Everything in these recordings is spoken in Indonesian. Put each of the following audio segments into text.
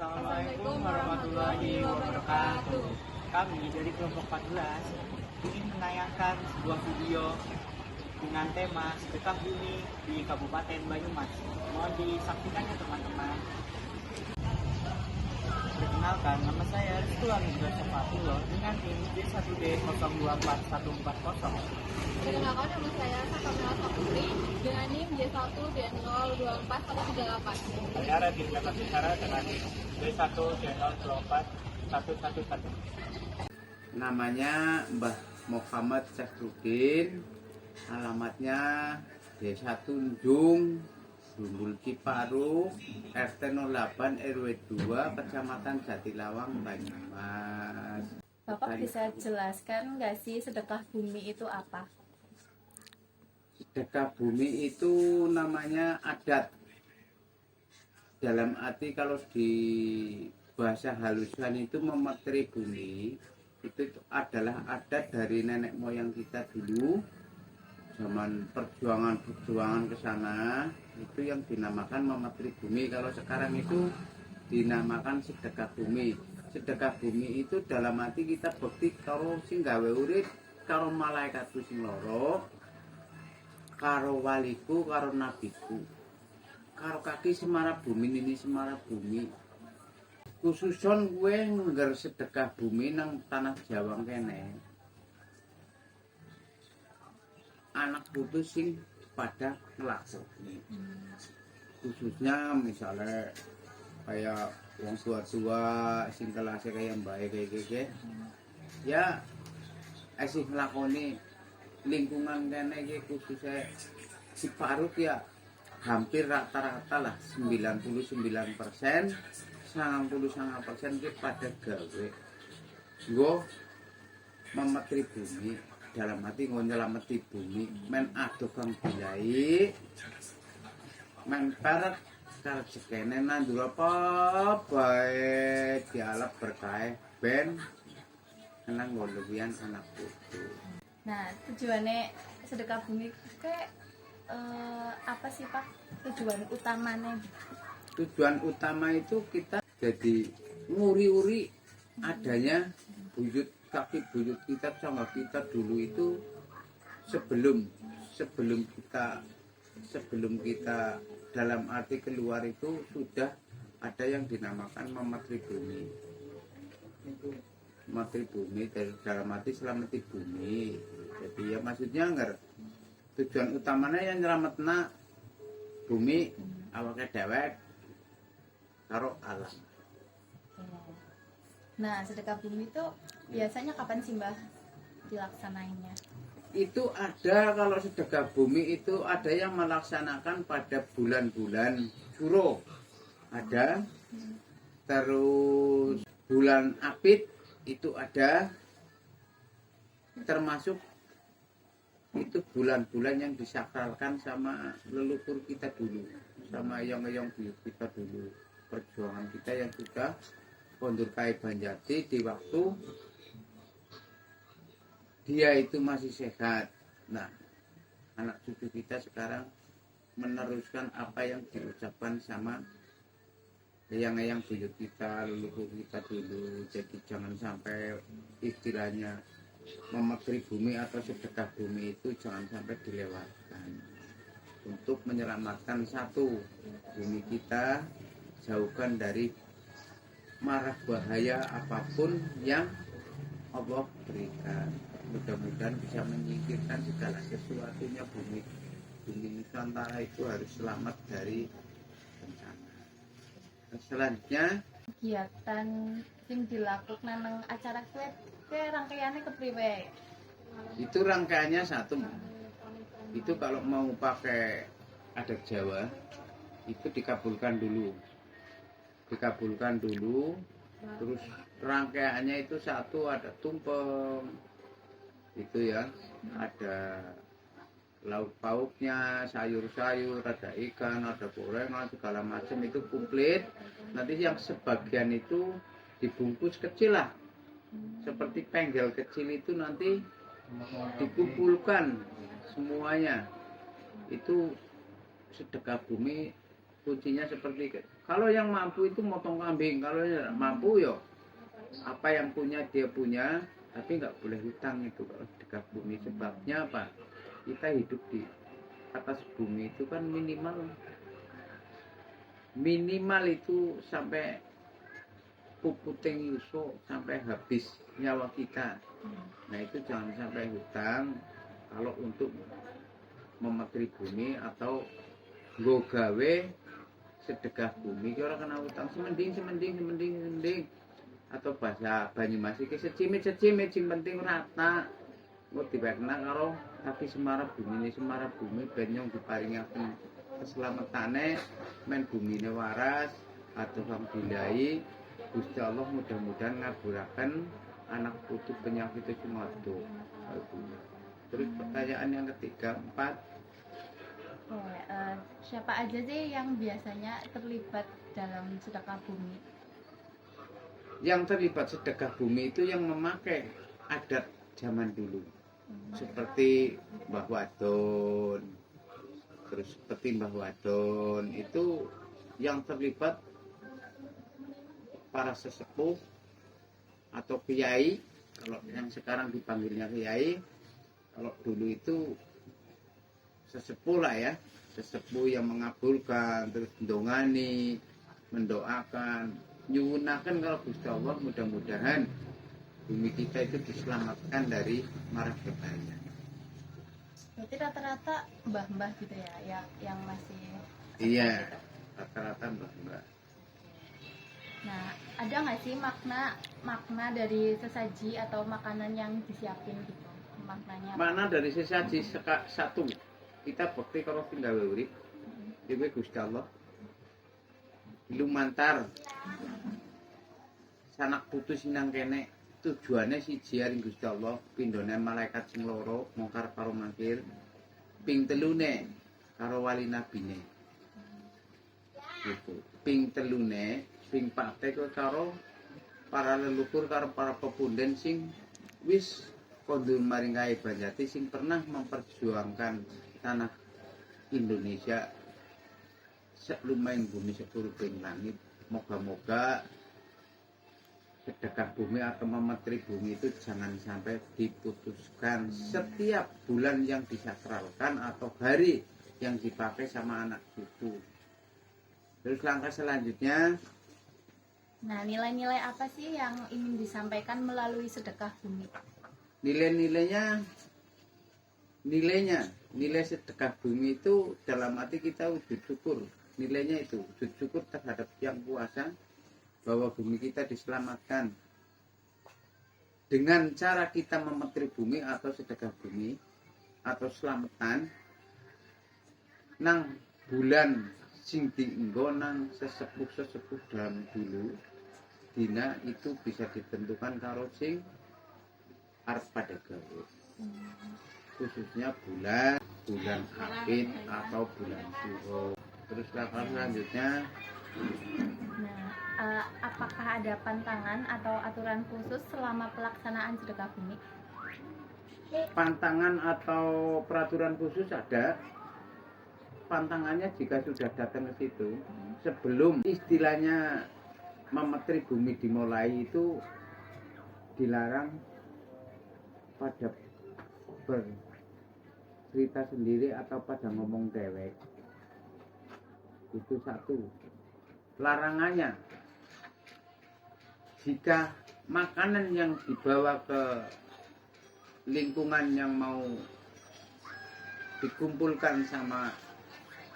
Assalamualaikum warahmatullahi wabarakatuh. Kami dari kelompok 14 ingin menayangkan sebuah video dengan tema sedekah bumi di Kabupaten Banyumas. Mohon disaksikannya teman-teman. Perkenalkan, nama saya Rizky Sofatullah dengan tim D1D 024140. Perkenalkan, nama saya Sakamila Saputri dengan NIM J1 D024138. Saya Radit Bicara dengan NIM D1 D024111. Namanya Mbah Muhammad Syafruddin, alamatnya Desa Tunjung, Bumbul Ciparu, RT 08 RW 2, Kecamatan Jatilawang, Banyumas. Bapak bisa jelaskan nggak sih sedekah bumi itu apa? Sedekah bumi itu namanya adat. Dalam arti kalau di bahasa halusan itu memateri bumi, itu adalah adat dari nenek moyang kita dulu. Zaman perjuangan ke sana itu yang dinamakan memateri bumi. Kalau sekarang itu dinamakan sedekah bumi. Sedekah bumi itu dalam arti kita bekti karo sing gawe urip, karo malaikatku sing loro, karo waliku, karo nabiku, karo kaki semara bumi ini semara bumi. Khususon gue ngger sedekah bumi nang tanah Jawa kene. Anak putus sing pada ngelakoni, khususnya misalnya kayak wong tua sing kelasnya kayak baik kayak ya sing ngelakoni lingkungan kene iki khususnya si Parut ya hampir rata-rata lah 99%, 99% ki pada gawe nggo memetri bumi. Dalam hati nggo nyelameti bumi, men ado kang bilai, men perek karep sekene nandur apa bae dialap berkah ben kenang ngoluwian anak putu. Nah, tujuannya sedekah bumi kayak apa sih Pak? Tujuan utamanya? Tujuan utama itu kita jadi nguri-uri adanya buyut kaki buyut kita sama kita dulu itu sebelum kita dalam arti keluar itu sudah ada yang dinamakan mematri bumi. Mematri bumi dalam arti selamati bumi. Jadi ya maksudnya tujuan utamanya yang nyelametna bumi awake dewek karo alam. Nah, sedekah bumi itu biasanya kapan sih Mbah dilaksanainnya? Itu ada, kalau sedekah bumi itu ada yang melaksanakan pada bulan-bulan Suro ada, terus bulan Apit itu ada, termasuk itu bulan-bulan yang disakralkan sama leluhur kita dulu, sama eyang-eyang buyut kita dulu, perjuangan kita yang sudah kondur Kai Banjati di waktu dia itu masih sehat. Nah, anak cucu kita sekarang meneruskan apa yang diucapkan sama eyang-eyang buyut kita, leluhur kita dulu. Jadi jangan sampai istilahnya memateri bumi atau sedekah bumi itu jangan sampai dilewatkan. Untuk menyelamatkan satu, bumi kita jauhkan dari marah bahaya apapun yang Allah berikan. Mudah-mudahan bisa menyingkirkan segala sesuatunya bumi Nusantara itu harus selamat dari bencana. Selanjutnya Kegiatan yang dilakukan nang acara kue rangkaiannya kepriwe? itu rangkaiannya satu. Itu kalau mau pakai adat Jawa itu dikabulkan dulu. Terus rangkaiannya itu satu, ada tumpeng itu ya, ada lauk pauknya, sayur-sayur, ada ikan, ada gorengan, segala macam itu komplit. Nanti yang sebagian itu dibungkus kecil lah, seperti penggel kecil itu nanti dikumpulkan semuanya. Itu sedekah bumi kuncinya seperti itu. Kalau yang mampu itu motong kambing, kalau yang tidak mampu yo apa yang punya dia punya, tapi nggak boleh hutang itu kalau sedekah bumi. Sebabnya apa? Kita hidup di atas bumi itu kan minimal itu sampai puputing yuso, sampai habis nyawa kita. Nah itu jangan sampai hutang kalau untuk memetri bumi atau nggo gawe sedekah bumi kira kena hutang semending atau bahasa Banyumas iki secimit sing penting rata kok dibayarna karo tapi semara bumi ben nyong diparingi keselamatane men bumine waras atau alhamdulillah Gusti Allah mudah-mudahan ngaburaken anak putu penyakit itu moto. Terus pertanyaan yang ketiga, 4. Siapa aja sih yang biasanya terlibat dalam sedekah bumi? Yang terlibat sedekah bumi itu yang memakai adat zaman dulu. Seperti Mbah Wadon. Terus seperti Mbah Wadon itu yang terlibat para sesepuh atau kiai, kalau yang sekarang dipanggilnya kiai, kalau dulu itu sesepuh lah ya, sesepuh yang mengabulkan, terus mendongani, mendoakan, nyuwunaken kalau Gusti Allah mudah-mudahan bumi kita itu diselamatkan dari marah bahaya. Berarti rata-rata mbah-mbah gitu ya, yang masih. Iya, rata-rata mbah-mbah. Nah, ada nggak sih makna dari sesaji atau makanan yang disiapin gitu? Maknanya apa? Makna dari sesaji satu, kita bakti kalau tinggal urip, dewe Gusti Allah. Lumantar sanak putus sinang kene tujuannya siji aring Gusti Allah, pindhone malaikat sing loro mungkar karo mangkir, ping telune karo wali nabine. Gitu. Ping telune ping pate karo para leluhur karo para pepunden sing wis kondur maring kae banjati sing pernah memperjuangkan tanah Indonesia lumayan bumi sepuruping langit. Moga-moga sedekah bumi atau memetri bumi itu jangan sampai diputuskan setiap bulan yang disakralkan atau hari yang dipakai sama anak cucu. Terus langkah selanjutnya, nah, nilai-nilai apa sih yang ingin disampaikan melalui sedekah bumi? Nilai sedekah bumi itu dalam arti kita wujud syukur. Nilainya itu wujud syukur terhadap yang kuasa bahwa bumi kita diselamatkan. Dengan cara kita memetri bumi atau sedekah bumi atau selamatan nang bulan sing dienggo nang sesepuh dalam dulu dina itu bisa ditentukan karo sing arep pada gawe. Khususnya bulan Apit atau bulan Suro. Terus langkah selanjutnya, Nah, apakah ada pantangan atau aturan khusus selama pelaksanaan sedekah bumi? pantangan atau peraturan khusus ada. Pantangannya jika sudah datang ke situ, sebelum istilahnya memetri bumi dimulai itu dilarang pada bercerita sendiri atau pada ngomong dewek. Itu satu. Larangannya, jika makanan yang dibawa ke lingkungan yang mau dikumpulkan sama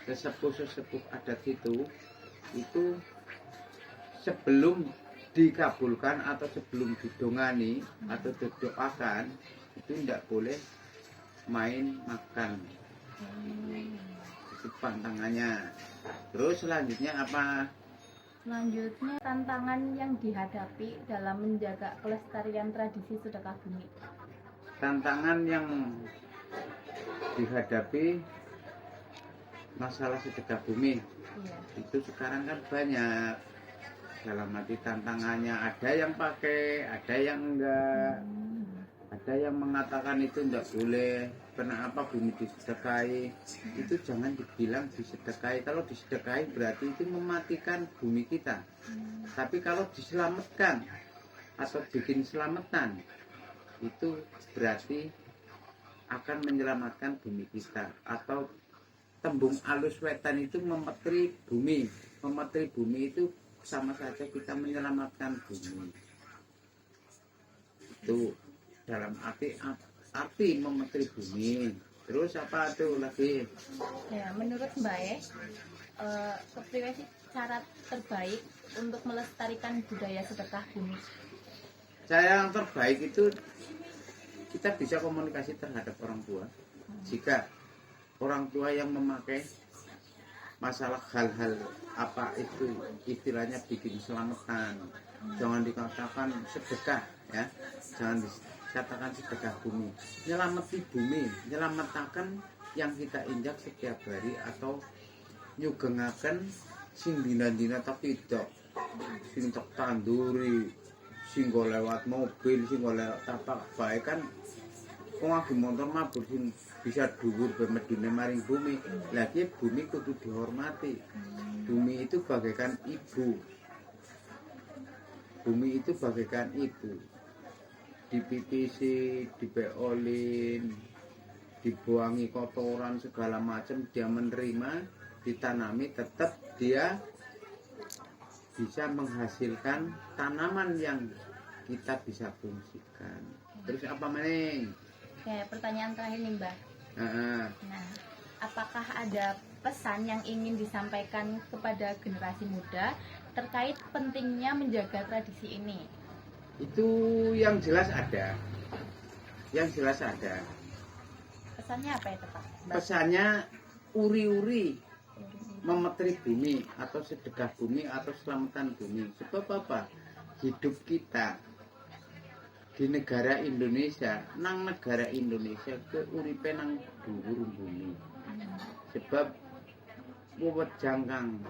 sesepuh adat itu sebelum dikabulkan atau sebelum didongani atau didoakan itu tidak boleh main makan. Itu pantangannya. Terus selanjutnya apa? Selanjutnya, tantangan yang dihadapi dalam menjaga kelestarian tradisi sedekah bumi. Tantangan yang dihadapi masalah sedekah bumi itu sekarang kan banyak. Dalam arti tantangannya ada yang pakai, ada yang enggak, ada yang mengatakan itu enggak boleh, kenapa bumi disedekahi, itu jangan dibilang disedekahi. Kalau disedekahi berarti itu mematikan bumi kita. Tapi kalau diselamatkan atau bikin selamatan, itu berarti akan menyelamatkan bumi kita. Atau tembung alus wetan itu memetri bumi. Memetri bumi itu sama saja kita menyelamatkan bumi. Itu dalam arti memetri bumi. Terus apa tuh lagi? Ya, menurut Mbak kepriwe sih cara terbaik untuk melestarikan budaya sedekah bumi? Cara yang terbaik itu kita bisa komunikasi terhadap orang tua. Jika orang tua yang memakai masalah hal-hal apa itu istilahnya bikin selamatan, jangan dikatakan sedekah ya, jangan dikatakan sedekah bumi, nyelamati bumi, nyelamatkan yang kita injak setiap hari atau nyugengaken sing dina-dina tak tidak, sing tak tanduri, sing go lewat mobil, sing go lewat tapak bae kan wong agi motor mabur sing bisa dhuwur medune maring bumi. Lagi bumi kudu dihormati. Bumi itu bagaikan ibu. Bumi itu bagaikan ibu. Dipipisi, dibeolin, dibuangi kotoran segala macam, dia menerima, ditanami, tetap dia bisa menghasilkan tanaman yang kita bisa fungsikan. Terus apa meneng? Oke, pertanyaan terakhir nih Mbak. Nah, apakah ada pesan yang ingin disampaikan kepada generasi muda terkait pentingnya menjaga tradisi ini? Itu yang jelas ada. Yang jelas ada. Pesannya apa ya Pak? Pesannya uri-uri memetri bumi atau sedekah bumi atau selamatan bumi. Sebab apa? Hidup kita di negara Indonesia, nang negara Indonesia ke uripe nang dhuwur bumi. Sebab wewet jangkang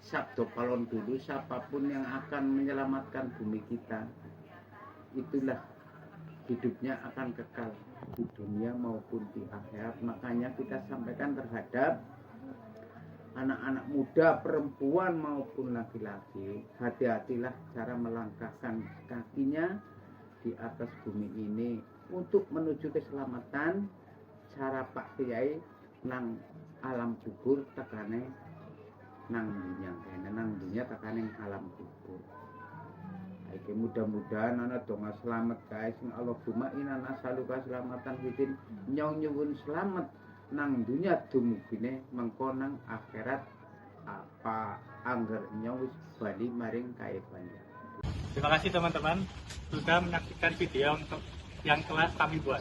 sabdo palon dulu, siapapun yang akan menyelamatkan bumi kita, itulah hidupnya akan kekal di dunia maupun di akhirat. Makanya kita sampaikan terhadap anak-anak muda, perempuan maupun laki-laki, hati-hatilah cara melangkahkan kakinya di atas bumi ini untuk menuju keselamatan. Cara Pak Kiai nang alam kubur tekane nang dunia tekane alam kubur. Iki mudah-mudahan ana donga selamat guys. Allahumma inna nas'aluka selamatan fitin, nyuwun selamat nang dunia dumugine mengko nang akhirat apa angger nyawis bali maring kaibane. Terima kasih teman-teman sudah menyaksikan video yang telah kami buat.